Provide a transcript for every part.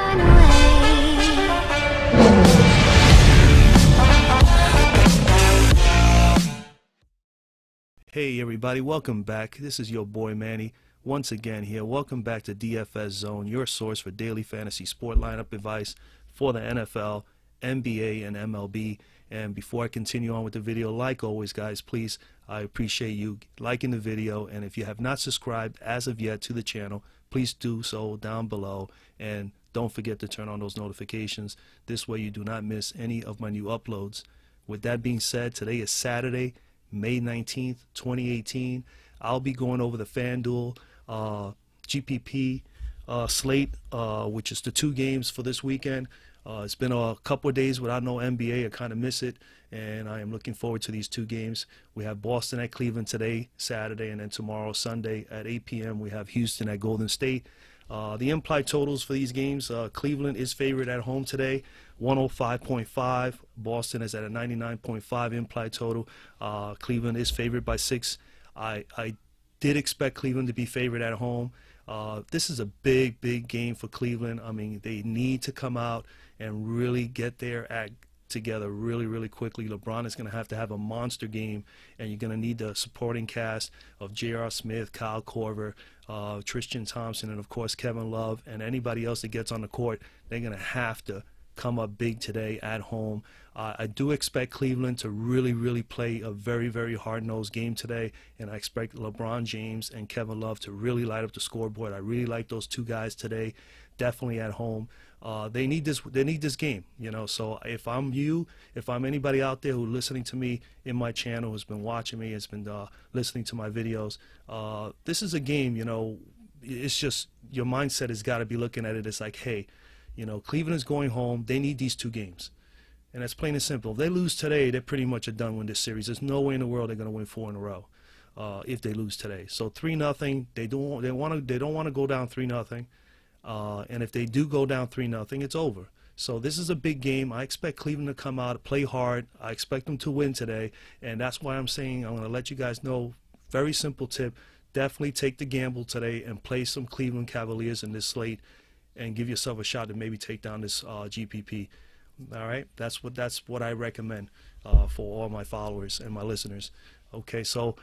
run away. Hey everybody, welcome back. This is your boy Manny once again here. Welcome back to DFS Zone, your source for daily fantasy sport lineup advice for the NFL, NBA, and MLB. And before I continue on with the video, like always guys, please, I appreciate you liking the video, and if you have not subscribed as of yet to the channel, please do so down below, and don't forget to turn on those notifications. This way you do not miss any of my new uploads. With that being said, today is Saturday, May 19th, 2018. I'll be going over the Fanduel GPP slate, which is the 2 games for this weekend. It's been a couple of days without no NBA. I kind of miss it, and I am looking forward to these 2 games. We have Boston at Cleveland today, Saturday, and then tomorrow, Sunday, at 8 p.m. we have Houston at Golden State. The implied totals for these games, Cleveland is favored at home today, 105.5. Boston is at a 99.5 implied total. Cleveland is favored by 6. I did expect Cleveland to be favored at home. This is a big game for Cleveland. I mean, they need to come out and really get their act together really quickly. LeBron is going to have a monster game, and you're going to need the supporting cast of J.R. Smith, Kyle Korver, Tristan Thompson, and of course Kevin Love, and anybody else that gets on the court. They're going to have to come up big today at home. I do expect Cleveland to really play a very hard-nosed game today, and I expect LeBron James and Kevin Love to really light up the scoreboard. I really like those 2 guys today, definitely at home. They need this game, you know. So if I'm you, if I'm anybody out there who's listening to me in my channel, who's been watching me, has been listening to my videos, this is a game, you know. It's just your mindset has got to be looking at it as like, hey, you know, Cleveland is going home. They need these 2 games. And that's plain and simple. If they lose today, they're pretty much done with this series. There's no way in the world they're going to win 4 in a row if they lose today. So 3-0. They don't want to go down 3-0. And if they do go down 3-0, it's over. So this is a big game. I expect Cleveland to come out, play hard. I expect them to win today, and that's why I'm saying I'm going to let you guys know. Very simple tip: definitely take the gamble today and play some Cleveland Cavaliers in this slate, and give yourself a shot to maybe take down this GPP. All right, that's what I recommend for all my followers and my listeners. Okay, so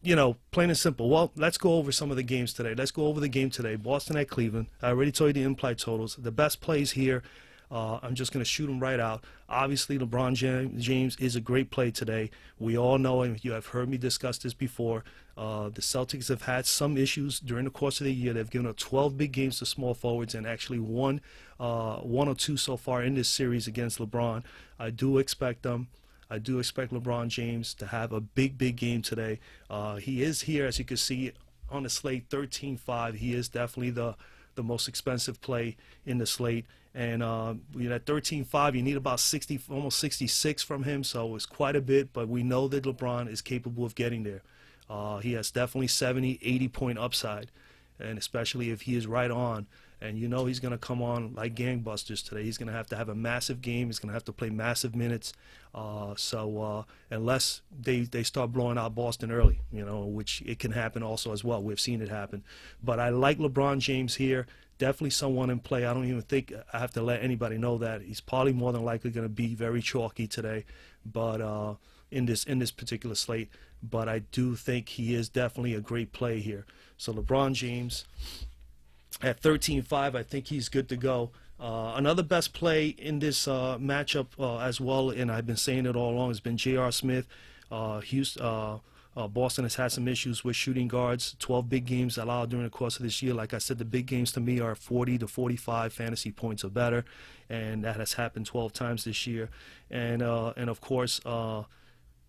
you know, plain and simple. Well, let's go over some of the games today. Let's go over the game today. Boston at Cleveland. I already told you the implied totals. The best plays here, I'm just going to shoot them right out. Obviously, LeBron James is a great play today. We all know, and you have heard me discuss this before, the Celtics have had some issues during the course of the year. They've given up 12 big games to small forwards and actually won 1 or 2 so far in this series against LeBron. I do expect them. I do expect LeBron James to have a big game today. He is here, as you can see on the slate, 13.5. He is definitely the most expensive play in the slate. And you know, at 13.5, you need about 60, almost 66 from him, so it's quite a bit. But we know that LeBron is capable of getting there. He has definitely 70, 80-point upside, and especially if he is right on. And you know he's going to come on like gangbusters today. He's going to have a massive game. He's going to have to play massive minutes. So unless they start blowing out Boston early, you know, which it can happen also as well. We've seen it happen. But I like LeBron James here. Definitely someone in play. I don't even think I have to let anybody know that. He's probably more than likely going to be very chalky today, but in this particular slate. But I do think he is definitely a great play here. So LeBron James at 13.5, I think he's good to go. Another best play in this matchup as well, and I've been saying it all along, has been J.R. Smith. Boston has had some issues with shooting guards. 12 big games allowed during the course of this year. Like I said, the big games to me are 40 to 45 fantasy points or better, and that has happened 12 times this year. And of course,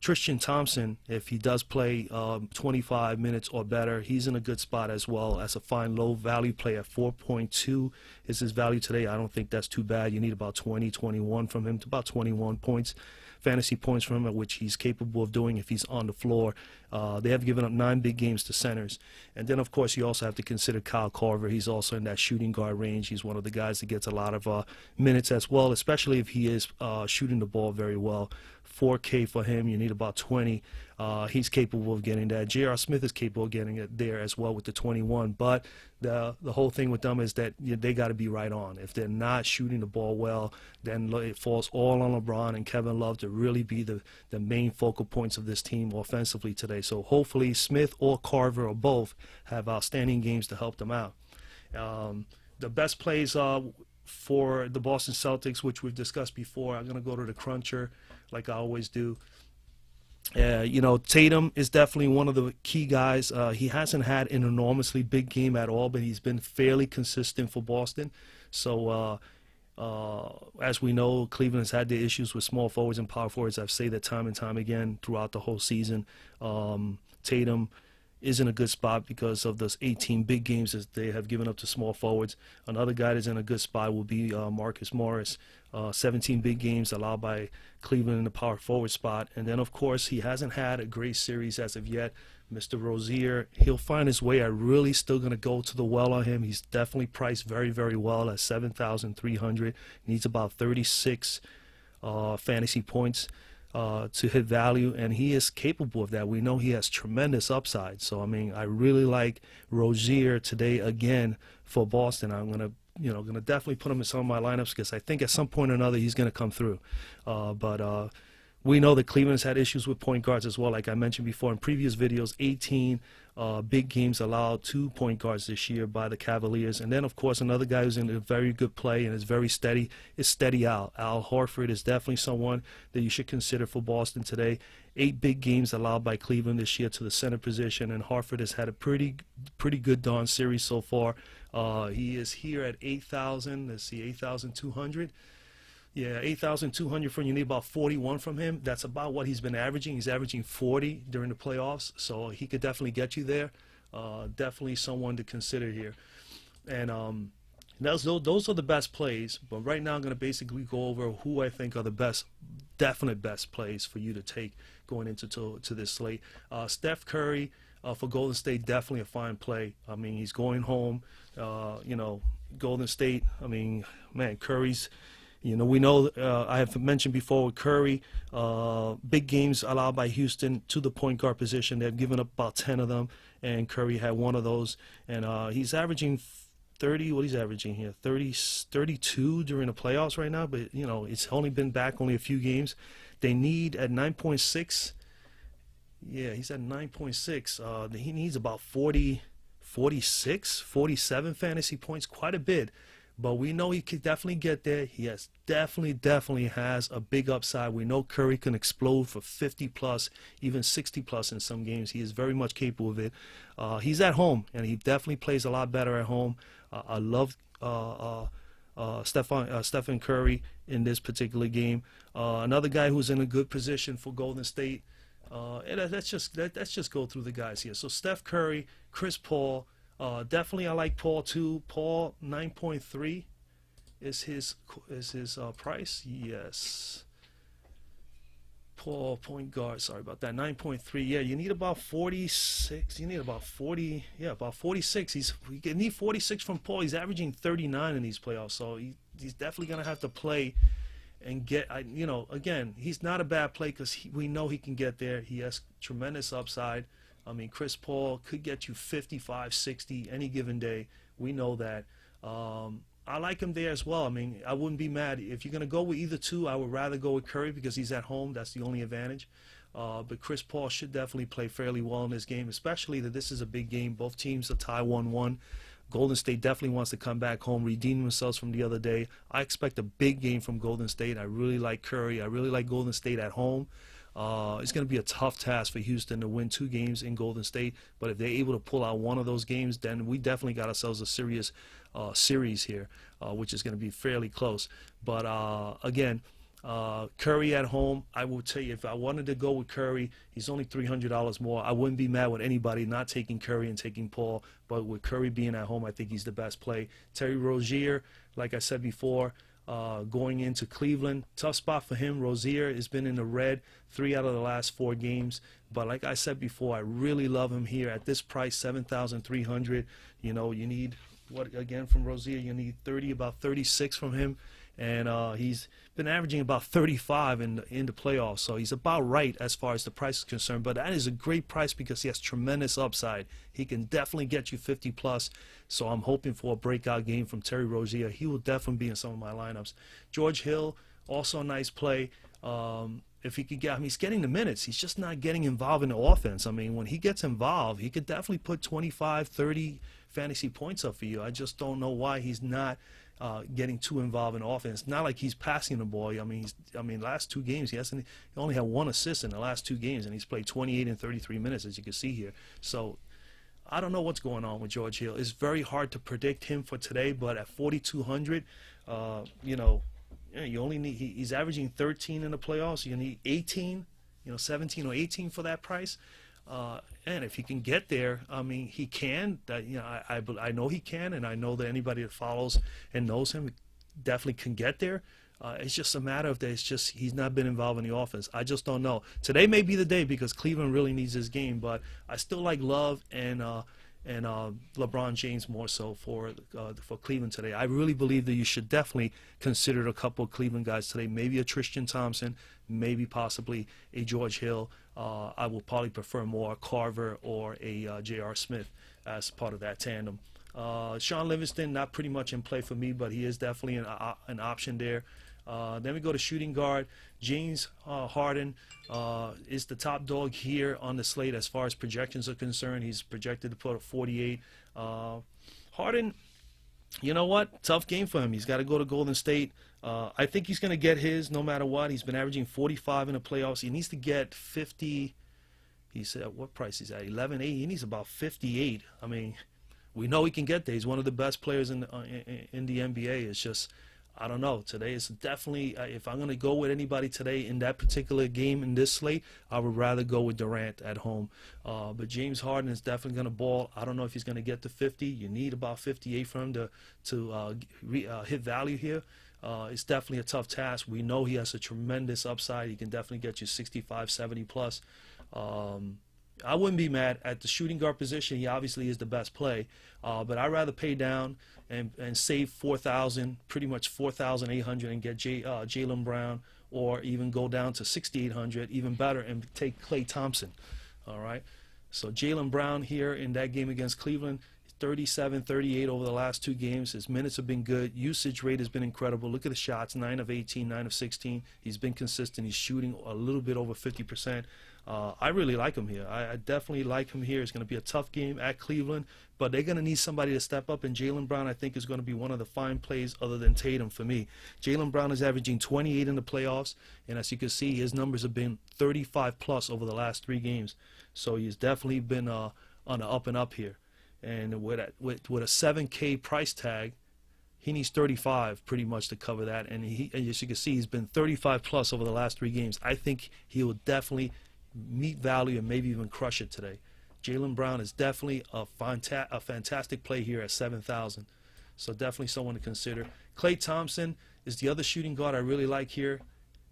Tristan Thompson, if he does play 25 minutes or better, he's in a good spot as well as a fine low value play at 4.2 is his value today. I don't think that's too bad. You need about 20, 21 from him, to about 21 points, fantasy points from him, which he's capable of doing if he's on the floor. They have given up 9 big games to centers. And then, of course, you also have to consider Kyle Korver. He's also in that shooting guard range. He's one of the guys that gets a lot of minutes as well, especially if he is shooting the ball very well. 4K for him. You need about 20. He's capable of getting that. J.R. Smith is capable of getting it there as well with the 21. But the whole thing with them is that they got to be right on. If they're not shooting the ball well, then it falls all on LeBron and Kevin Love to really be the main focal points of this team offensively today. So hopefully Smith or Carver or both have outstanding games to help them out. The best plays for the Boston Celtics, which we've discussed before, I'm going to go to the cruncher like I always do. Tatum is definitely one of the key guys. He hasn't had an enormously big game at all, but he's been fairly consistent for Boston. So as we know, Cleveland has had their issues with small forwards and power forwards. I've said that time and time again throughout the whole season. Tatum is in a good spot because of those 18 big games that they have given up to small forwards. Another guy that's in a good spot will be Marcus Morris. 17 big games allowed by Cleveland in the power forward spot. And then, of course, he hasn't had a great series as of yet. Mr. Rozier, he'll find his way. I'm really still going to go to the well on him. He's definitely priced very, very well at $7,300. Needs about 36 fantasy points to hit value, and he is capable of that. We know he has tremendous upside. So, I mean, I really like Rozier today again for Boston. I'm going to definitely put him in some of my lineups because I think at some point or another he's going to come through. But we know that Cleveland's had issues with point guards as well. Like I mentioned before in previous videos, 18 big games allowed to point guards this year by the Cavaliers. And then, of course, another guy who's in a very good play and is very steady is Steady Al. Al Horford is definitely someone that you should consider for Boston today. 8 big games allowed by Cleveland this year to the center position, and Horford has had a pretty good darn series so far. He is here at 8,000. Let's see, 8,200. Yeah, 8,200 from you need about 41 from him. That's about what he's been averaging. He's averaging 40 during the playoffs, so he could definitely get you there. Definitely someone to consider here. And those are the best plays. But right now I'm going to basically go over who I think are the definite best plays for you to take going into this slate. Steph Curry for Golden State, definitely a fine play. I mean, he's going home. Golden State, I mean, man, Curry's... we know, I have mentioned before with Curry, big games allowed by Houston to the point guard position. They've given up about 10 of them, and Curry had one of those. And he's averaging 30, what he's averaging here, 32 during the playoffs right now. But, it's only been back only a few games. They need at 9.6. Yeah, he's at 9.6. He needs about 47 fantasy points, quite a bit. But we know he could definitely get there. He has definitely has a big upside. We know Curry can explode for 50+, even 60+ in some games. He is very much capable of it. He's at home, and he definitely plays a lot better at home. I love Stephen Curry in this particular game. Another guy who's in a good position for Golden State. And let's just go through the guys here. So Steph Curry, Chris Paul. Definitely I like Paul too. Paul 9.3 is his price. Yes. Paul point guard, sorry about that. 9.3. Yeah, you need about 46. You need about 40. Yeah, about 46. You need 46 from Paul. He's averaging 39 in these playoffs, so he's definitely gonna have to play and get. Again, he's not a bad play because we know he can get there. He has tremendous upside. I mean, Chris Paul could get you 55, 60 any given day. We know that. I like him there as well. I mean, I wouldn't be mad. If you're going to go with either two, I would rather go with Curry because he's at home. That's the only advantage. But Chris Paul should definitely play fairly well in this game, especially that this is a big game. Both teams are tied 1-1. Golden State definitely wants to come back home, redeem themselves from the other day. I expect a big game from Golden State. I really like Curry. I really like Golden State at home. It's going to be a tough task for Houston to win 2 games in Golden State, but if they're able to pull out one of those games, then we definitely got ourselves a serious series here, which is going to be fairly close. But again, Curry at home, I will tell you, if I wanted to go with Curry, he's only $300 more. I wouldn't be mad with anybody not taking Curry and taking Paul, but with Curry being at home, I think he's the best play. Terry Rozier, like I said before, going into Cleveland, tough spot for him. Rozier has been in the red 3 out of the last 4 games, but like I said before, I really love him here at this price, $7,300. You need what again from Rozier? You need about 36 from him, and he's been averaging about 35 in the playoffs. So he's about right as far as the price is concerned. But that is a great price because he has tremendous upside. He can definitely get you 50 plus. So I'm hoping for a breakout game from Terry Rozier. He will definitely be in some of my lineups. George Hill, also a nice play. If he could get, I mean, he's getting the minutes. He's just not getting involved in the offense. I mean, when he gets involved, he could definitely put 25, 30 fantasy points up for you. I just don't know why he's not getting too involved in offense. Not like he's passing the ball. I mean, last 2 games he only had 1 assist in the last 2 games, and he's played 28 and 33 minutes, as you can see here. So I don't know what's going on with George Hill. It's very hard to predict him for today, but at 4,200, you know. Yeah, you only need, he's averaging 13 in the playoffs. You need 18, 17 or 18 for that price. And if he can get there, I mean, he can. I know he can, and I know that anybody that follows and knows him definitely can get there. It's just a matter of that. It's just he's not been involved in the offense. I just don't know. Today may be the day because Cleveland really needs this game, but I still like Love and LeBron James more so for Cleveland today. I really believe that you should definitely consider a couple of Cleveland guys today. Maybe a Tristan Thompson, maybe possibly a George Hill. I will probably prefer more a Carver or a J.R. Smith as part of that tandem. Sean Livingston, not pretty much in play for me, but he is definitely an option there. Then we go to shooting guard. James Harden is the top dog here on the slate as far as projections are concerned. He's projected to put a 48. Harden, you know what? Tough game for him. He's got to go to Golden State. I think he's going to get his no matter what. He's been averaging 45 in the playoffs. He needs to get 50. He said, what price is that? 11.8. He needs about 58. I mean, we know he can get there. He's one of the best players in the NBA. It's just, I don't know. Today is definitely, if I'm going to go with anybody today in that particular game in this slate, I would rather go with Durant at home. But James Harden is definitely going to ball. I don't know if he's going to get to 50. You need about 58 for him to hit value here. It's definitely a tough task. We know he has a tremendous upside. He can definitely get you 65, 70 plus. I wouldn't be mad at the shooting guard position. He obviously is the best play, but I'd rather pay down and save 4,000, pretty much 4,800, and get Jaylen Brown, or even go down to 6,800, even better, and take Klay Thompson. All right. So Jaylen Brown here in that game against Cleveland, 37, 38 over the last 2 games. His minutes have been good. Usage rate has been incredible. Look at the shots, 9 of 18, 9 of 16. He's been consistent. He's shooting a little bit over 50%. I really like him here. I definitely like him here. It's going to be a tough game at Cleveland, but they're going to need somebody to step up, and Jaylen Brown, I think, is going to be one of the fine plays other than Tatum for me. Jaylen Brown is averaging 28 in the playoffs, and as you can see, his numbers have been 35 plus over the last 3 games. So he's definitely been on the up and up here. And with a 7K price tag, he needs 35 pretty much to cover that. And as you can see, he's been 35 plus over the last 3 games. I think he will definitely meet value and maybe even crush it today. Jaylen Brown is definitely a fantastic play here at 7,000. So definitely someone to consider. Klay Thompson is the other shooting guard I really like here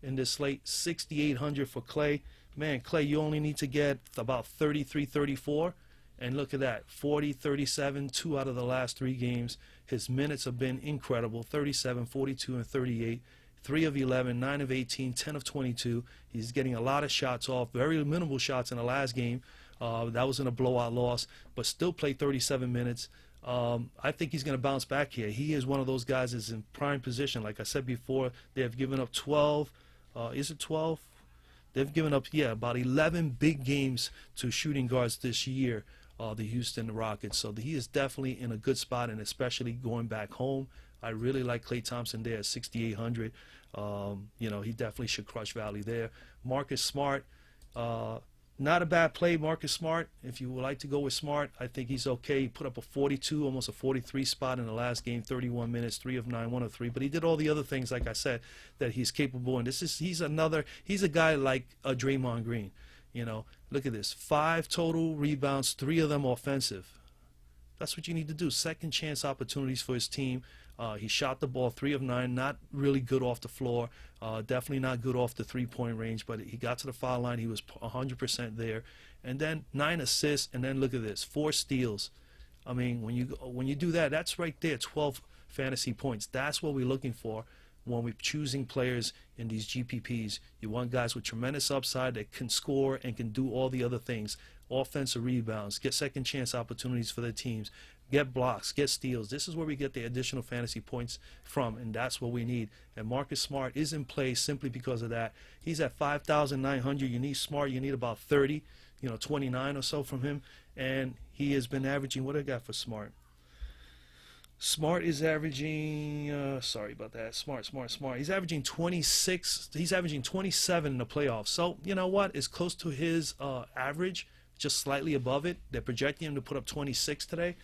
in this slate. 6,800 for Klay. Man, Klay, you only need to get about 33, 34. And look at that, 40, 37, 2 out of the last 3 games. His minutes have been incredible, 37, 42, and 38. 3 of 11, 9 of 18, 10 of 22. He's getting a lot of shots off, very minimal shots in the last game. That was in a blowout loss, but still played 37 minutes. I think he's going to bounce back here. He is one of those guys that's in prime position. Like I said before, they have given up 12. Is it 12? They've given up, about 11 big games to shooting guards this year. The Houston Rockets. So he is definitely in a good spot, and especially going back home. I really like Klay Thompson there at 6,800. He definitely should crush value there. Marcus Smart, not a bad play. Marcus Smart, if you would like to go with Smart, I think he's okay. He put up a 42, almost a 43 spot in the last game, 31 minutes, 3 of 9, 1 of 3. But he did all the other things, like I said, that he's capable. And he's a guy like a Draymond Green. Look at this. 5 total rebounds, 3 of them offensive. That's what you need to do. Second chance opportunities for his team. He shot the ball 3 of 9, not really good off the floor. Definitely not good off the 3-point range, but he got to the foul line. He was 100% there. And then 9 assists, and then look at this, 4 steals. I mean, when you do that, that's right there, 12 fantasy points. That's what we're looking for when we're choosing players in these GPPs. You want guys with tremendous upside that can score and can do all the other things. Offensive rebounds, get second chance opportunities for their teams, get blocks, get steals. This is where we get the additional fantasy points from, and that's what we need. And Marcus Smart is in play simply because of that. He's at 5,900. You need Smart. You need about 30, 29 or so from him. And he has been averaging, what I got for Smart? Smart is averaging, sorry about that, Smart. He's averaging 26. He's averaging 27 in the playoffs. So, you know what? It's close to his average, just slightly above it. They're projecting him to put up 26 today.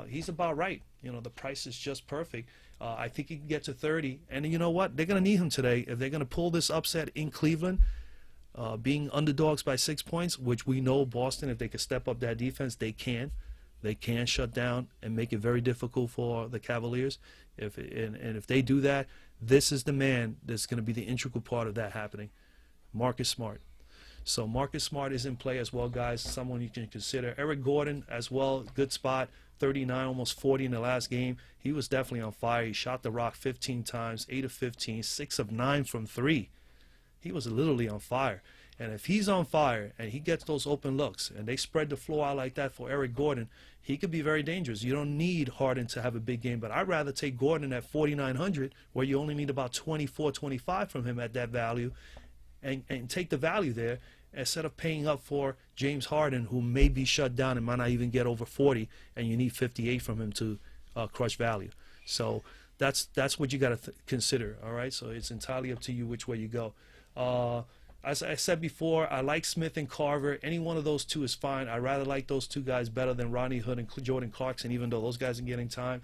He's about right. The price is just perfect. I think he can get to 30. And you know what? They're going to need him today. If they're going to pull this upset in Cleveland, being underdogs by 6 points, which we know Boston, if they could step up that defense, they can. They can shut down and make it very difficult for the Cavaliers. And if they do that, this is the man that's going to be the integral part of that happening, Marcus Smart. So Marcus Smart is in play as well, guys. Someone you can consider. Eric Gordon as well, good spot. 39, almost 40 in the last game. He was definitely on fire. He shot the rock 15 times, 8 of 15, 6 of 9 from 3. He was literally on fire. And if he's on fire and he gets those open looks and they spread the floor out like that for Eric Gordon, he could be very dangerous. You don't need Harden to have a big game, but I'd rather take Gordon at 4,900 where you only need about 24, 25 from him at that value and take the value there instead of paying up for James Harden, who may be shut down and might not even get over 40, and you need 58 from him to crush value. So that's what you got to consider, all right? So it's entirely up to you which way you go. As I said before, I like Smith and Carver. Any one of those two is fine. I rather like those two guys better than Rodney Hood and Jordan Clarkson, even though those guys are getting time.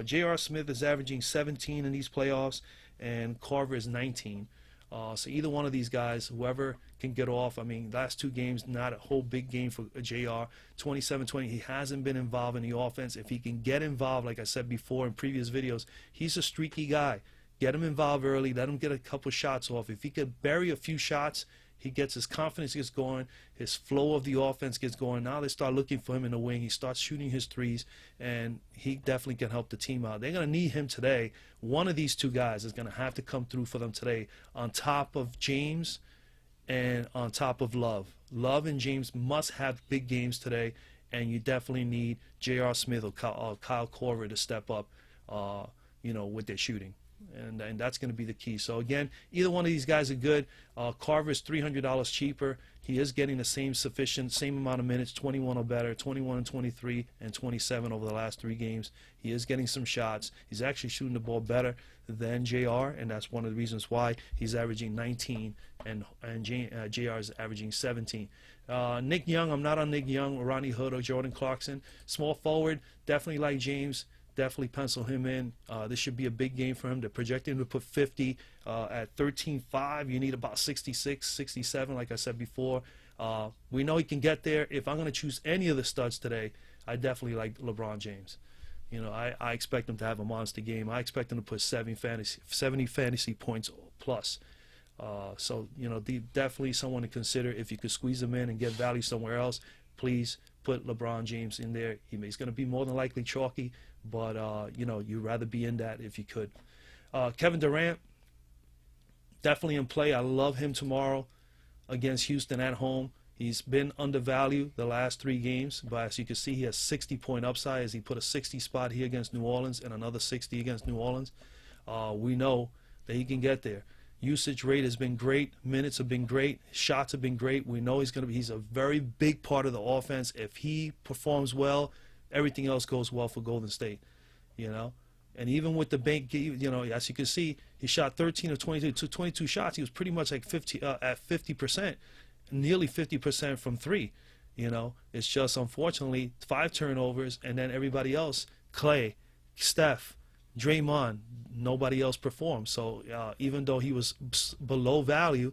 J.R. Smith is averaging 17 in these playoffs, and Carver is 19. So either one of these guys, whoever can get off. I mean, last two games, not a whole big game for JR. 27-20, he hasn't been involved in the offense. If he can get involved, like I said before in previous videos, he's a streaky guy. Get him involved early. Let him get a couple shots off. If he could bury a few shots, he gets his confidence gets going. His flow of the offense gets going. Now they start looking for him in the wing. He starts shooting his threes, and he definitely can help the team out. They're going to need him today. One of these two guys is going to have to come through for them today on top of James and on top of Love. Love and James must have big games today, and you definitely need J.R. Smith or Kyle Korver to step up, with their shooting. And that's going to be the key. So, again, either one of these guys are good. Carver's $300 cheaper. He is getting the same amount of minutes, 21 or better, 21 and 23 and 27 over the last 3 games. He is getting some shots. He's actually shooting the ball better than JR, and that's one of the reasons why he's averaging 19 and JR is averaging 17. Nick Young, I'm not on Nick Young or Ronnie Hood or Jordan Clarkson. Small forward, definitely like James. Definitely pencil him in. This should be a big game for him. They're projecting him to put 50 at 13.5. You need about 66, 67, like I said before. We know he can get there. If I'm going to choose any of the studs today, I definitely like LeBron James. I expect him to have a monster game. I expect him to put 70 fantasy points plus. Definitely someone to consider. If you could squeeze him in and get value somewhere else, please put LeBron James in there. He's going to be more than likely chalky, but you'd rather be in that if you could. Kevin Durant, definitely in play. I love him tomorrow against Houston at home. He's been undervalued the last 3 games, but as you can see, he has 60-point upside as he put a 60 spot here against New Orleans and another 60 against New Orleans. We know that he can get there. Usage rate has been great. Minutes have been great. Shots have been great. We know he's a very big part of the offense. If he performs well, everything else goes well for Golden State, And even with the bank, as you can see, he shot 13 of 22 shots. He was pretty much like 50%, nearly 50% from 3. It's just unfortunately 5 turnovers, and then everybody else, Clay, Steph, Draymond, nobody else performed. So even though he was below value,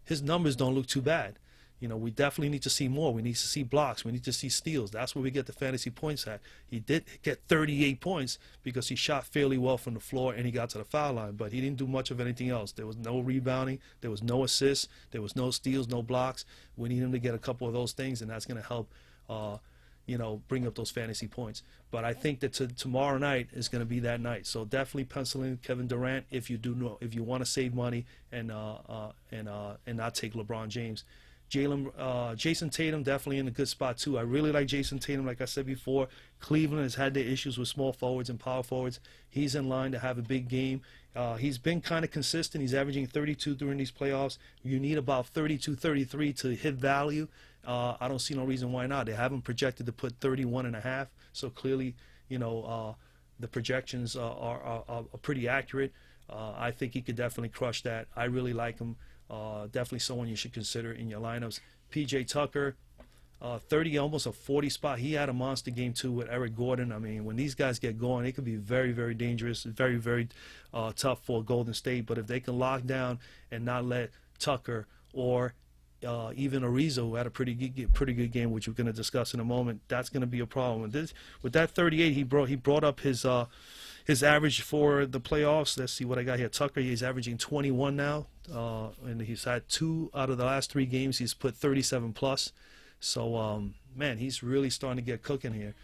his numbers don't look too bad. We definitely need to see more. We need to see blocks. We need to see steals. That's where we get the fantasy points at. He did get 38 points because he shot fairly well from the floor and he got to the foul line, but he didn't do much of anything else. There was no rebounding. There was no assists. There was no steals, no blocks. We need him to get a couple of those things, and that's going to help bring up those fantasy points. But I think that tomorrow night is going to be that night. So definitely pencil in Kevin Durant if you want to save money and not take LeBron James. Jason Tatum definitely in a good spot too. I really like Jason Tatum. Like I said before, Cleveland has had their issues with small forwards and power forwards. He's in line to have a big game. He's been kind of consistent. He's averaging 32 during these playoffs. You need about 32, 33 to hit value. I don't see no reason why not. They haven't projected to put 31.5. So clearly, the projections are pretty accurate. I think he could definitely crush that. I really like him. Definitely someone you should consider in your lineups. PJ Tucker, 30, almost a 40 spot. He had a monster game too with Eric Gordon. I mean, when these guys get going, it could be very, very dangerous, very, very tough for Golden State. But if they can lock down and not let Tucker or even Ariza, who had a pretty good game, which we're going to discuss in a moment, that's going to be a problem. With that 38, he brought up his average for the playoffs. Let's see what I got here. Tucker, he's averaging 21 now, and he's had 2 out of the last 3 games. He's put 37 plus. So, man, he's really starting to get cooking here.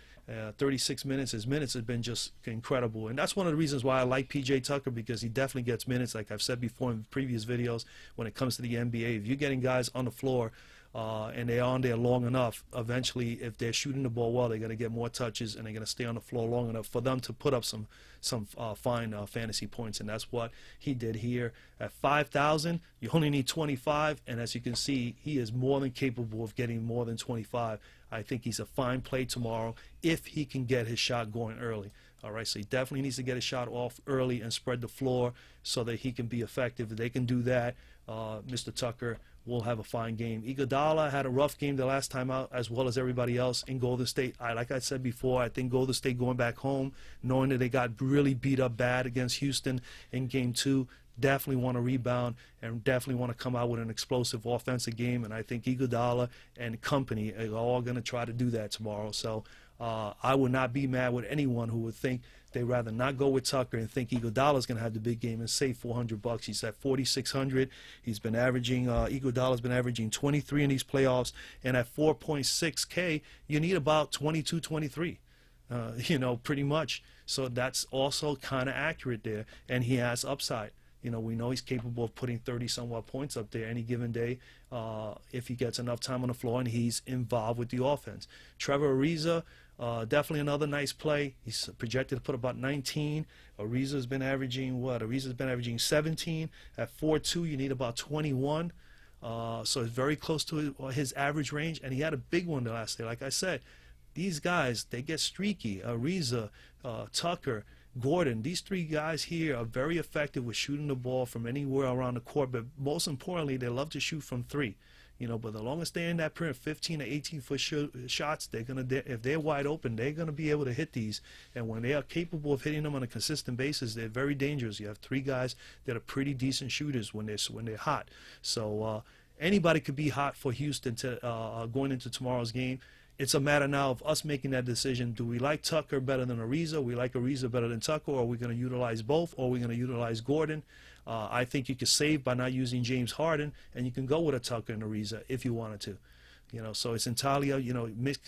36 minutes. His minutes have been just incredible. And that's one of the reasons why I like P.J. Tucker, because he definitely gets minutes, like I've said before in previous videos, when it comes to the NBA. If you're getting guys on the floor and they're on there long enough, eventually, if they're shooting the ball well, they're going to get more touches and they're going to stay on the floor long enough for them to put up some fine fantasy points. And that's what he did here. At 5,000, you only need 25, and as you can see, he is more than capable of getting more than 25. I think he's a fine play tomorrow if he can get his shot going early. All right, so he definitely needs to get his shot off early and spread the floor so that he can be effective. If they can do that, Mr. Tucker will have a fine game. Iguodala had a rough game the last time out, as well as everybody else in Golden State. Like I said before, I think Golden State going back home, knowing that they got really beat up bad against Houston in Game 2, definitely want to rebound and definitely want to come out with an explosive offensive game. And I think Iguodala and company are all going to try to do that tomorrow. So I would not be mad with anyone who would think they'd rather not go with Tucker and think Iguodala's going to have the big game and save $400. He's at 4,600. He's been averaging, Iguodala's been averaging 23 in these playoffs. And at 4.6K, you need about 22, 23. Pretty much. So that's also kind of accurate there. And he has upside. We know he's capable of putting 30-somewhat points up there any given day if he gets enough time on the floor and he's involved with the offense. Trevor Ariza, definitely another nice play. He's projected to put about 19. Ariza's been averaging what? Ariza's been averaging 17. At 4.2, you need about 21. So it's very close to his average range, and he had a big one the last day. Like I said, these guys, they get streaky. Ariza, Tucker, Gordon, these 3 guys here are very effective with shooting the ball from anywhere around the court, but most importantly, they love to shoot from 3. But the longest they're in that period, 15 to 18-foot shots, they're gonna, if they're wide open, they're gonna be able to hit these. And when they are capable of hitting them on a consistent basis, they're very dangerous. You have 3 guys that are pretty decent shooters when they're hot. So anybody could be hot for Houston going into tomorrow's game. It's a matter now of us making that decision. Do we like Tucker better than Ariza? We like Ariza better than Tucker? Or are we going to utilize both? Or are we going to utilize Gordon? I think you could save by not using James Harden, and you can go with a Tucker and Ariza if you wanted to. So it's entirely,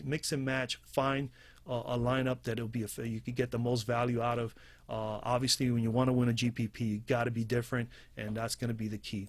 mix and match, find a lineup that it'll be you could get the most value out of. Obviously, when you want to win a GPP, you got to be different, and that's going to be the key.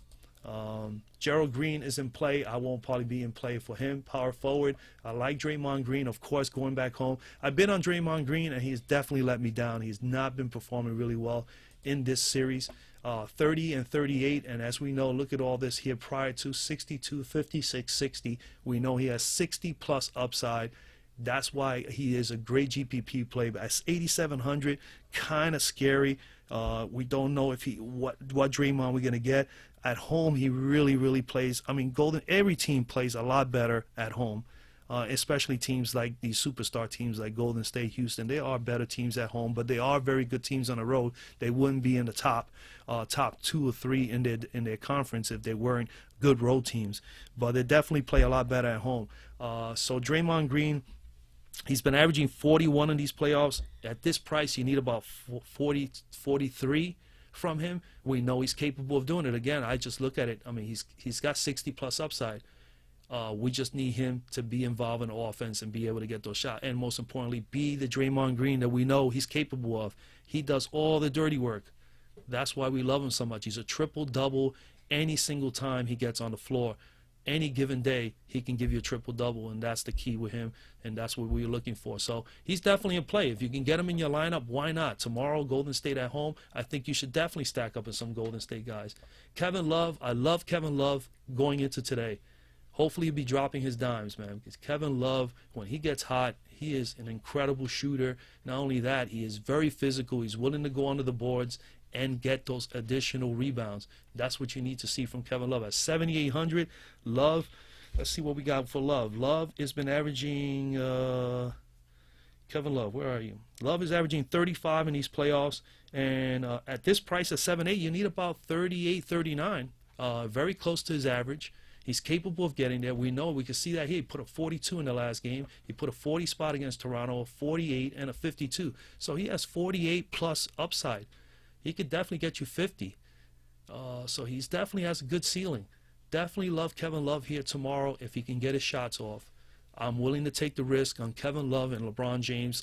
Gerald Green is in play. I won't probably be in play for him. Power forward. I like Draymond Green, of course, going back home. I've been on Draymond Green, and he's definitely let me down. He's not been performing really well in this series. 30 and 38, and as we know, look at all this here prior to 62, 56, 60. We know he has 60-plus upside. That's why he is a great GPP play. But at 8,700, kind of scary. We don't know if what Draymond we're going to get. At home, he really, really plays. I mean, every team plays a lot better at home, especially teams like these superstar teams like Golden State, Houston. They are better teams at home, but they are very good teams on the road. They wouldn't be in the top 2 or 3 in their conference if they weren't good road teams. But they definitely play a lot better at home. So Draymond Green, he's been averaging 41 in these playoffs. At this price, you need about 40, 43 from him. We know he's capable of doing it. Again, I just look at it. I mean, he's got 60-plus upside. We just need him to be involved in the offense and be able to get those shots. And most importantly, be the Draymond Green that we know he's capable of. He does all the dirty work. That's why we love him so much. He's a triple-double any single time he gets on the floor. Any given day, he can give you a triple-double, and that's the key with him, and that's what we're looking for. So he's definitely in play. If you can get him in your lineup, why not? Tomorrow, Golden State at home, I think you should definitely stack up with some Golden State guys. Kevin Love, I love Kevin Love going into today. Hopefully he'll be dropping his dimes, man, because Kevin Love, when he gets hot, he is an incredible shooter. Not only that, he is very physical. He's willing to go under the boards and get those additional rebounds. That's what you need to see from Kevin Love. At 7,800, Love, let's see what we got for Love. Love has been averaging, Kevin Love, where are you? Love is averaging 35 in these playoffs, and at this price at 7.8, you need about 38, 39, very close to his average. He's capable of getting there. We know, we can see that here. He put a 42 in the last game. He put a 40 spot against Toronto, a 48, and a 52. So he has 48 plus upside. He could definitely get you 50. So he's definitely has a good ceiling. Definitely love Kevin Love here tomorrow if he can get his shots off. I'm willing to take the risk on Kevin Love and LeBron James,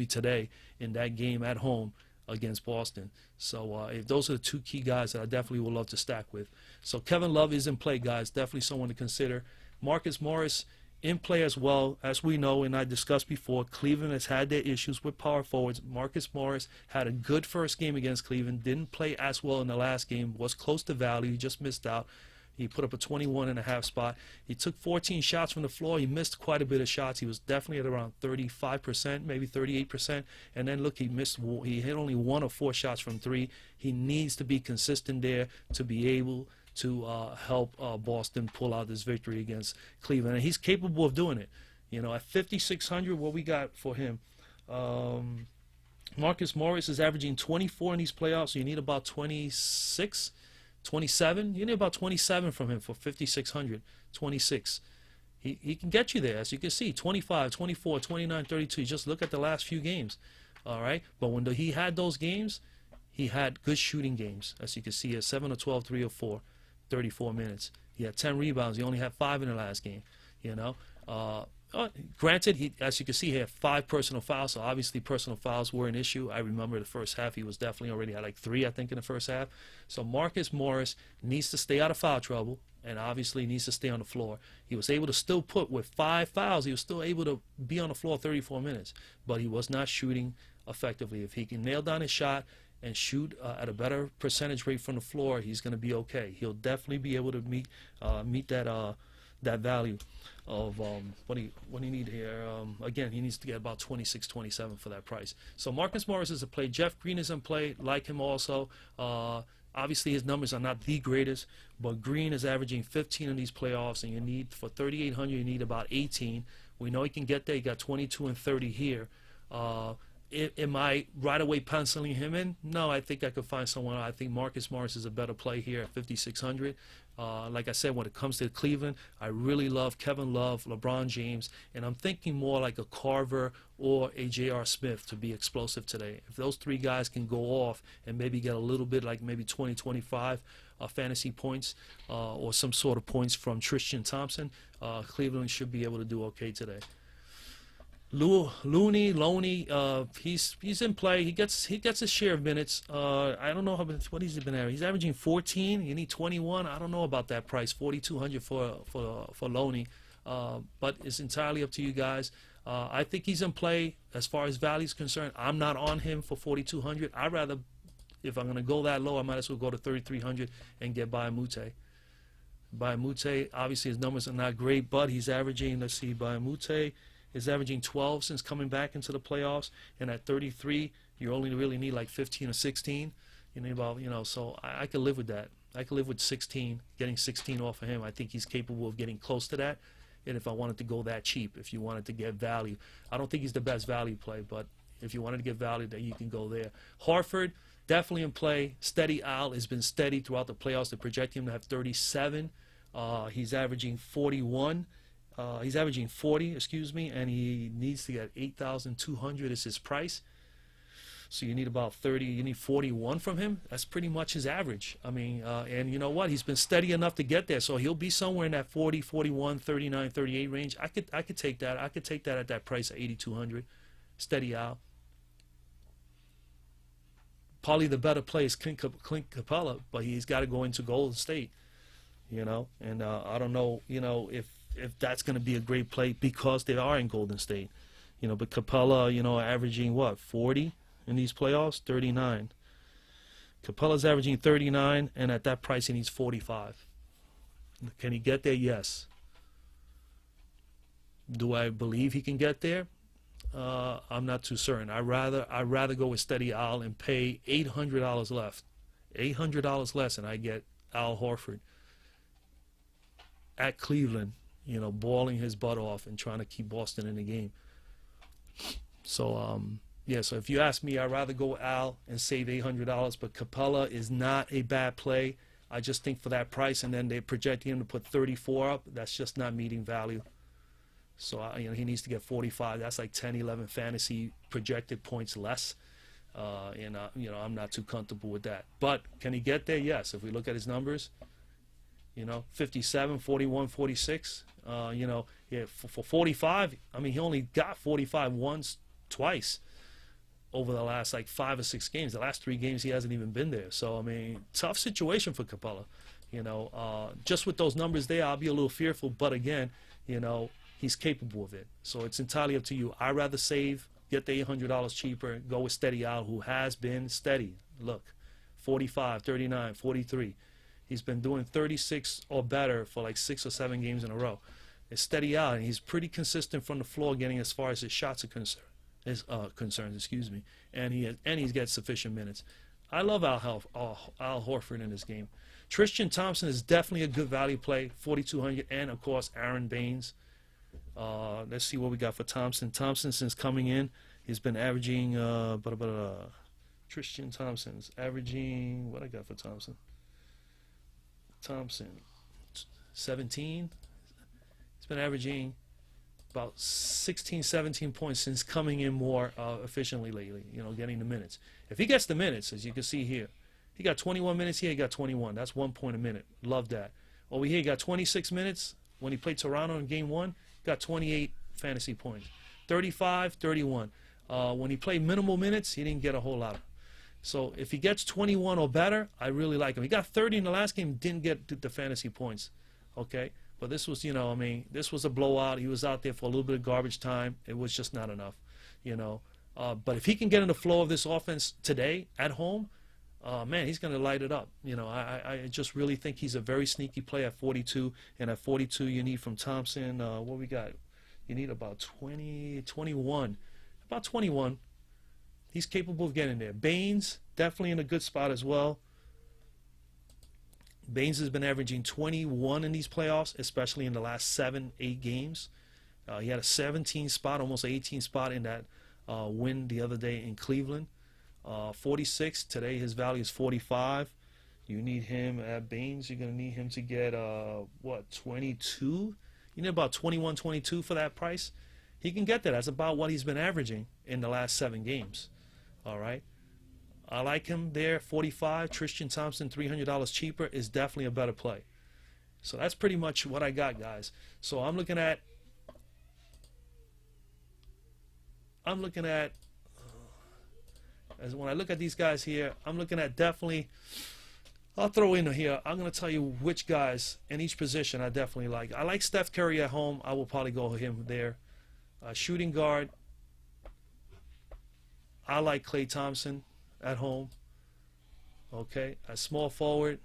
today in that game at home against Boston. So if those are the two key guys that I definitely would love to stack with. So Kevin Love is in play, guys. Definitely someone to consider. Marcus Morris in play as well. As we know, and I discussed before, Cleveland has had their issues with power forwards. Marcus Morris had a good first game against Cleveland. Didn't play as well in the last game. Was close to value. He just missed out. He put up a 21.5 spot. He took 14 shots from the floor. He missed quite a bit of shots. He was definitely at around 35%, maybe 38%. And then look, he hit only 1 of 4 shots from 3. He needs to be consistent there to be able to help Boston pull out this victory against Cleveland. And he's capable of doing it. You know, at 5,600, what we got for him? Marcus Morris is averaging 24 in these playoffs. So you need about 26. 27, you need about 27 from him for 5,600, 26. He can get you there, as you can see, 25, 24, 29, 32. Just look at the last few games, all right? But when he had those games, he had good shooting games, as you can see, at 7 or 12, 3 or 4, 34 minutes. He had 10 rebounds. He only had 5 in the last game, you know? Granted, as you can see, he had 5 personal fouls, so obviously personal fouls were an issue. I remember the first half, he was definitely already had like 3, I think, in the first half. So Marcus Morris needs to stay out of foul trouble and obviously needs to stay on the floor. He was able to still put, with 5 fouls, he was still able to be on the floor 34 minutes, but he was not shooting effectively. If he can nail down his shot and shoot at a better percentage rate from the floor, he's going to be okay. He'll definitely be able to meet that value of what do you need here? Again, he needs to get about 26, 27 for that price. So Marcus Morris is a play. Jeff Green is in play, like him also. Obviously, his numbers are not the greatest, but Green is averaging 15 in these playoffs, and you need, for 3,800, you need about 18. We know he can get there. He got 22 and 30 here. Am I right away penciling him in? No, I think I could find someone. I think Marcus Morris is a better play here at 5,600. Like I said, when it comes to Cleveland, I really love Kevin Love, LeBron James, and I'm thinking more like a Carver or a J.R. Smith to be explosive today. If those 3 guys can go off and maybe get a little bit like maybe 20, 25 fantasy points or some sort of points from Tristan Thompson, Cleveland should be able to do okay today. Loney, he's in play. He gets his share of minutes. I don't know what he's been averaging. He's averaging 14. You need 21. I don't know about that price, 4,200 for Loney. But it's entirely up to you guys. I think he's in play as far as value is concerned. I'm not on him for 4,200. I'd rather, if I'm going to go that low, I might as well go to 3,300 and get Bayamute. Bayamute, obviously his numbers are not great, but he's averaging, let's see, Bayamute is averaging 12 since coming back into the playoffs, and at 33, you only really need like 15 or 16. You need about, so I could live with that. I could live with 16, getting 16 off of him. I think he's capable of getting close to that. And if I wanted to go that cheap, if you wanted to get value, I don't think he's the best value play, but if you wanted to get value, then you can go there. Hartford, definitely in play. Steady Al has been steady throughout the playoffs. They project him to have 37. He's averaging 41. He's averaging 40, and he needs to get 8,200 is his price. So you need about 30, you need 41 from him. That's pretty much his average. I mean, and you know what? He's been steady enough to get there. So he'll be somewhere in that 40, 41, 39, 38 range. I could take that. I could take that at that price of 8,200. Steady out. Probably the better play is Clint Capella, but he's got to go into Golden State, you know. And I don't know, you know, if that's going to be a great play because they are in Golden State, you know. But Capella, you know, averaging what, 40 in these playoffs, 39. Capella's averaging 39, and at that price he needs 45. Can he get there? Yes. Do I believe he can get there? I'm not too certain. I'd rather go with Steady Al and pay $800 left, $800 less, and I get Al Horford at Cleveland, you know, balling his butt off and trying to keep Boston in the game. So yeah. So if you ask me, I'd rather go Al and save $800. But Capella is not a bad play. I just think for that price, and then they're projecting him to put 34 up. That's just not meeting value. So, you know, he needs to get 45. That's like 10, 11 fantasy projected points less. You know, I'm not too comfortable with that. But can he get there? Yes. If we look at his numbers, you know, 57, 41, 46. You know, yeah, for 45, I mean, he only got 45 twice over the last like 5 or 6 games. The last 3 games he hasn't even been there. So, I mean, tough situation for Capella. You know, just with those numbers there, I'll be a little fearful. But again, you know, he's capable of it. So it's entirely up to you. I'd rather save, get the $800 cheaper, go with Steady Al, who has been steady. Look, 45, 39, 43. He's been doing 36 or better for like 6 or 7 games in a row. It's Steady Al, and he's pretty consistent from the floor, getting as far as his shots are concerned. Excuse me. And he's got sufficient minutes. I love Al Horford in this game. Tristan Thompson is definitely a good value play, 4,200, and of course Aaron Baines. Let's see what we got for Thompson. Thompson, since coming in, he's been averaging Tristan Thompson's averaging, what I got for Thompson? 17. He's been averaging about 16, 17 points since coming in more efficiently lately, you know, getting the minutes. If he gets the minutes, as you can see here, he got 21 minutes here, he got 21. That's 1 point a minute. Love that. Over here, he got 26 minutes. When he played Toronto in Game 1, got 28 fantasy points. 35, 31. When he played minimal minutes, he didn't get a whole lot. So if he gets 21 or better, I really like him. He got 30 in the last game, didn't get the fantasy points. Okay? But this was, you know, I mean, this was a blowout. He was out there for a little bit of garbage time. It was just not enough, you know. But if he can get in the flow of this offense today at home, man, he's going to light it up. You know, I just really think he's a very sneaky play at 42. And at 42, you need from Thompson, what we got? You need about 21. About 21. He's capable of getting there. Baines, definitely in a good spot as well. Baines has been averaging 21 in these playoffs, especially in the last 7, 8 games. He had a 17 spot, almost 18 spot in that win the other day in Cleveland. 46. Today his value is 45. You need him at Baines. You're going to need him to get, what, 22? You need about 21, 22 for that price. He can get that. That's about what he's been averaging in the last 7 games. All right. I like him there, 45. Tristan Thompson, $300 cheaper, is definitely a better play. So that's pretty much what I got, guys. So I'm looking at as when I look at these guys here, I'm looking at definitely, I'll throw in here, I'm going to tell you which guys in each position I definitely like. I like Steph Curry at home. I will probably go with him there. Shooting guard, I like Klay Thompson at home. Okay. At small forward,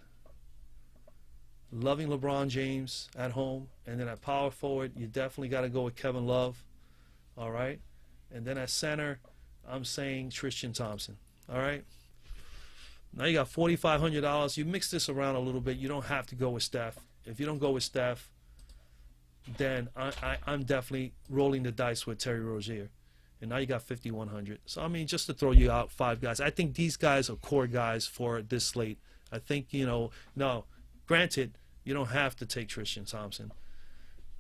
loving LeBron James at home. And then at power forward, you definitely got to go with Kevin Love. All right. And then at center, I'm saying Tristan Thompson. All right. Now you got $4,500. You mix this around a little bit. You don't have to go with Steph. If you don't go with Steph, then I'm definitely rolling the dice with Terry Rozier. And now you got 5,100. So, I mean, just to throw you out 5 guys. I think these guys are core guys for this slate. I think, you know, no, granted, you don't have to take Tristan Thompson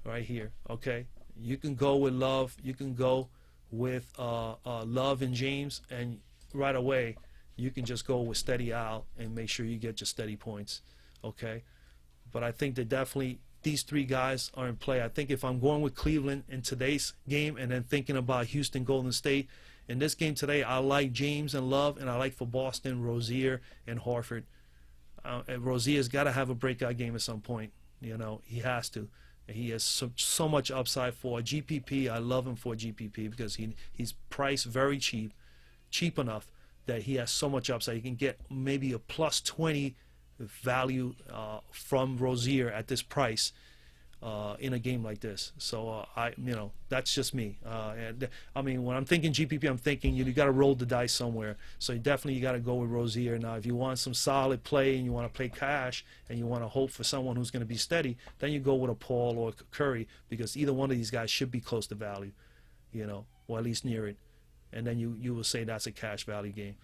right here, okay? You can go with Love. You can go with Love and James, and right away, you can just go with steady Al and make sure you get your steady points, okay? But I think that definitely these three guys are in play. I think if I'm going with Cleveland in today's game and then thinking about Houston, Golden State, in this game today, I like James and Love, and I like for Boston, Rozier and Horford. And Rozier's got to have a breakout game at some point. You know, he has to. He has so much upside for GPP. I love him for GPP because he's priced very cheap enough that he has so much upside. You can get maybe a plus 20 value from Rozier at this price in a game like this. So that's just me. And I mean, when I'm thinking GPP, I'm thinking you got to roll the dice somewhere. So definitely you got to go with Rozier. Now, if you want some solid play and you want to play cash and you want to hope for someone who's going to be steady, then you go with a Paul or Curry, because either one of these guys should be close to value, you know, or at least near it. And then you will say that's a cash value game.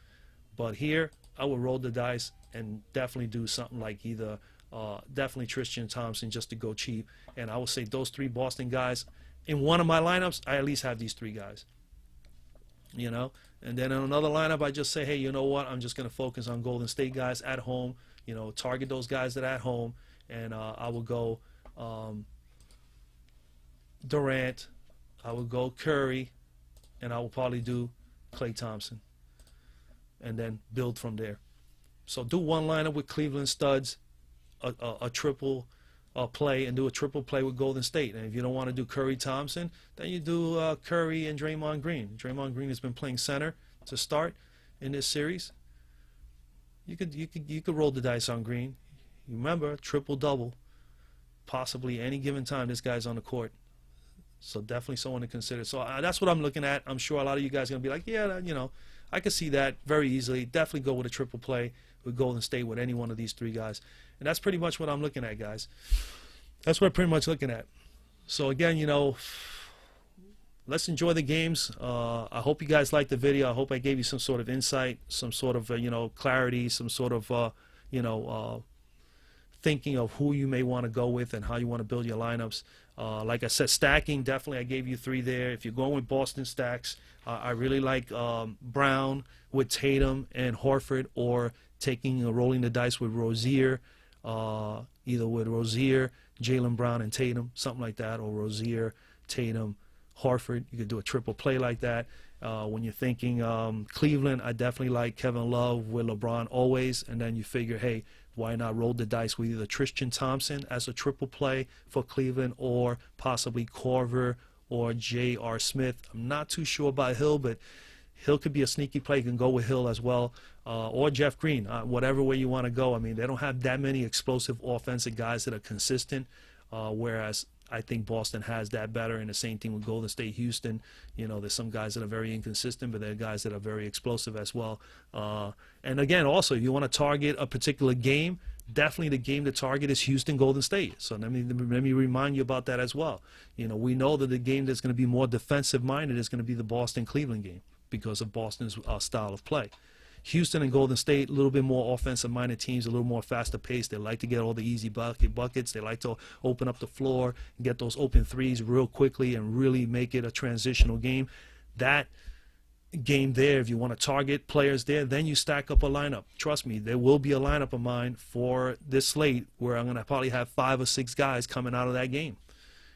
But here, I would roll the dice and definitely do something like either definitely Tristan Thompson just to go cheap. And I would say those three Boston guys, in one of my lineups, I at least have these three guys. You know? And then in another lineup, I just say, hey, you know what? I'm just going to focus on Golden State guys at home. You know, target those guys that are at home. And I will go Durant. I will go Curry. And I will probably do Klay Thompson. And then build from there. So do one lineup with Cleveland studs, a triple play, and do a triple play with Golden State. And if you don't want to do Curry Thompson, then you do Curry and Draymond Green. Draymond Green has been playing center to start in this series. You could roll the dice on Green. Remember, triple double, possibly any given time this guy's on the court. So definitely someone to consider. So that's what I'm looking at. I'm sure a lot of you guys are gonna be like, yeah, you know, I could see that very easily. Definitely go with a triple play with Golden State with any one of these three guys. And that's pretty much what I'm looking at, guys. That's what I'm pretty much looking at. So again, you know, let's enjoy the games. I hope you guys liked the video. I hope I gave you some sort of insight, some sort of, you know, clarity, some sort of, you know, thinking of who you may want to go with and how you want to build your lineups. Like I said, stacking, definitely I gave you three there. If you're going with Boston stacks, I really like Brown with Tatum and Horford, or rolling the dice with Rozier, either with Rozier, Jaylen Brown, and Tatum, something like that, or Rozier, Tatum, Horford. You could do a triple play like that. When you're thinking Cleveland, I definitely like Kevin Love with LeBron always, and then you figure, hey, why not roll the dice with either Tristan Thompson as a triple play for Cleveland, or possibly Corver or J.R. Smith. I'm not too sure about Hill, but Hill could be a sneaky play. You can go with Hill as well, or Jeff Green, whatever way you want to go. I mean, they don't have that many explosive offensive guys that are consistent, whereas I think Boston has that better. And the same thing with Golden State, Houston. You know, there's some guys that are very inconsistent, but there are guys that are very explosive as well. And again, also, if you want to target a particular game, definitely the game to target is Houston, Golden State. So let me remind you about that as well. You know, we know that the game that's going to be more defensive-minded is going to be the Boston-Cleveland game because of Boston's style of play. Houston and Golden State, a little bit more offensive-minded teams, a little more faster paced. They like to get all the easy buckets. They like to open up the floor and get those open threes real quickly and really make it a transitional game. That game there, if you want to target players there, then you stack up a lineup. Trust me, there will be a lineup of mine for this slate where I'm going to probably have 5 or 6 guys coming out of that game.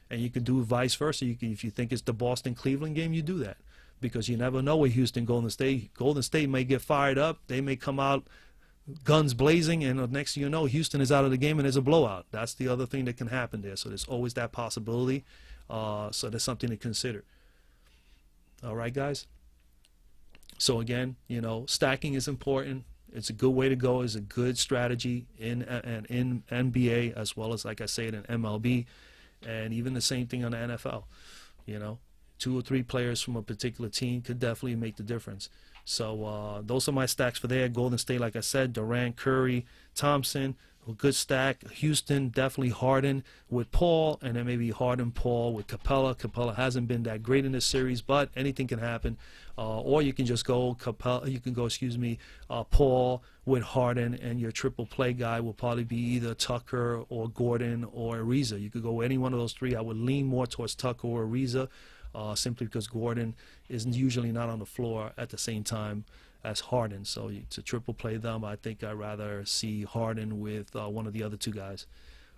And you can do vice versa. You can, if you think it's the Boston-Cleveland game, you do that. Because you never know with Houston, Golden State. Golden State may get fired up. They may come out guns blazing, and the next thing you know, Houston is out of the game and there's a blowout. That's the other thing that can happen there. So there's always that possibility. So there's something to consider. All right, guys? So again, you know, stacking is important. It's a good way to go. It's a good strategy in NBA as well as, like I said, in MLB, and even the same thing on the NFL, you know. 2 or 3 players from a particular team could definitely make the difference. So those are my stacks for there. Golden State, like I said, Durant, Curry, Thompson, a good stack. Houston, definitely Harden with Paul, and then maybe Harden, Paul with Capella. Capella hasn't been that great in this series, but anything can happen. Or you can just go Capella. You can go, Paul with Harden, and your triple play guy will probably be either Tucker or Gordon or Ariza. You could go any one of those 3. I would lean more towards Tucker or Ariza. Simply because Gordon is usually not on the floor at the same time as Harden. So to triple play them, I think I'd rather see Harden with one of the other two guys,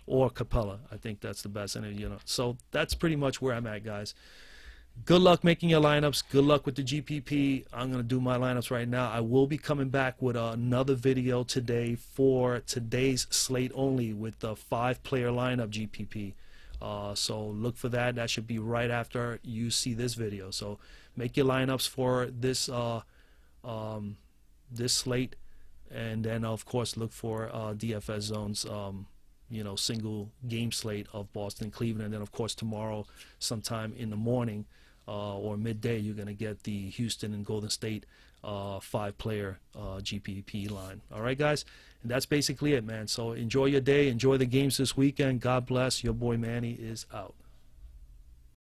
or Capella. I think that's the best. And so that's pretty much where I'm at, guys. Good luck making your lineups. Good luck with the GPP. I'm going to do my lineups right now. I will be coming back with another video today for today's slate only with the 5-player lineup GPP. So look for that. That should be right after you see this video. So make your lineups for this this slate, and then of course look for DFS Zone's single game slate of Boston, Cleveland, and then of course tomorrow sometime in the morning or midday you're going to get the Houston and Golden State 5-player GPP line. All right, guys, and that's basically it, man. So enjoy your day, enjoy the games this weekend. God bless. Your boy Manny is out.